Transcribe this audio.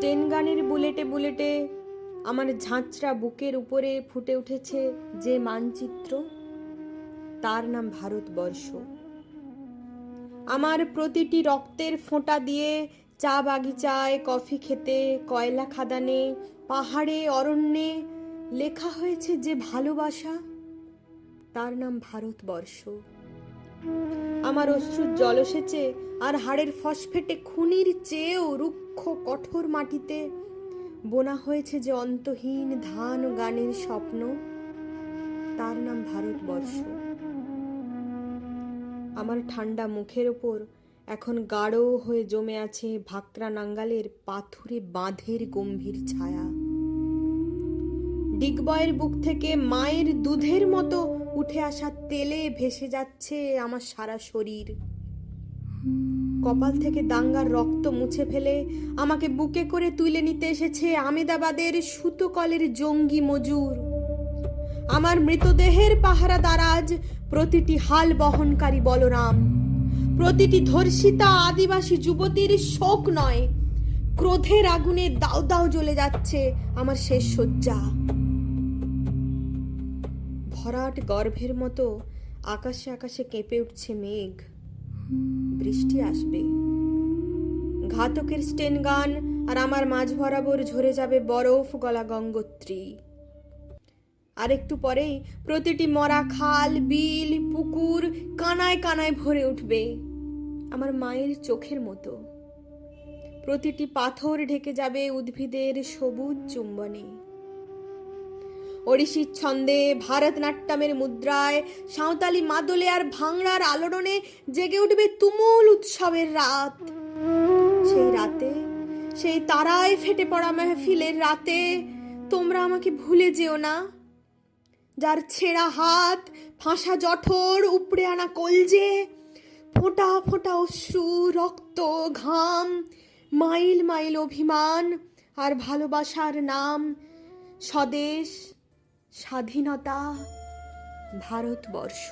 স্টেন গানের বুলেটে বুলেটে আমার ঝাঁচড়া বুকের উপরে ফুটে উঠেছে যে মানচিত্র, তার নাম ভারতবর্ষ। আমার প্রতিটি রক্তের ফোঁটা দিয়ে চা বাগিচায়, কফি খেতে, কয়লা খাদানে, পাহাড়ে, অরণ্যে লেখা হয়েছে যে ভালোবাসা, তার নাম ভারতবর্ষ। আমার অশ্রুর জলসেচে আর হাড়ের ফসফেটে খুনির চেয়েও রুক্ষ কঠোর মাটিতে বোনা হয়েছে যে অন্তহীন ধান ও গানের স্বপ্ন, তার নাম ভারতবর্ষ। আমার ঠান্ডা মুখের ওপর এখন গাঢ় হয়ে জমে আছে ভাকরা নাঙ্গালের পাথুরে বাঁধের গম্ভীর ছায়া। ডিগবয়ের বুক থেকে মায়ের দুধের মতো উঠে আসা তেলে ভেসে যাচ্ছে আমার সারা শরীর। কপাল থেকে দাঙ্গার রক্ত মুছে ফেলে আমাকে বুকে করে তুলে নিতে এসেছে আমেদাবাদের সুতোকলের জঙ্গি মজুর। আমার মৃতদেহের পাহারা দারাজ প্রতিটি হাল বহনকারী বলরাম, প্রতিটি ধর্ষিতা আদিবাসী যুবতীর শোক নয়, ক্রোধের আগুনে দাউ দাউ জ্বলে যাচ্ছে আমার শেষ শয্যা। ভরাট গর্ভের মতো আকাশে আকাশে কেঁপে উঠছে মেঘ, বৃষ্টি আসবে। ঘাতকের স্টেন গান আর আমার মাঝ বরাবর ঝরে যাবে বরফ গলা গঙ্গোত্রী। আর একটু পরেই প্রতিটি মরা খাল, বিল, পুকুর কানায় কানায় ভরে উঠবে আমার মায়ের চোখের মতো। প্রতিটি পাথর ঢেকে যাবে উদ্ভিদের সবুজ চুম্বনে। ওড়িশির ছন্দে, ভারতনাট্যমের মুদ্রায়, সাঁওতালি মাদলে আর ভাংড়ার আলোড়নে জেগে উঠবে তুমুল উৎসবের রাত। সেই রাতে, সেই তারায় ফেটে পড়া মেহফিলের রাতে তোমরা আমাকে ভুলে যেও না। যার ছেঁড়া হাত, ফাঁসা জঠর, উপড়ে আনা কলজে, ফোঁটা ফোঁটা অশ্রু, রক্ত, ঘাম, মাইল মাইল অভিমান আর ভালোবাসার নাম স্বদেশ, স্বাধীনতা, ভারতবর্ষ।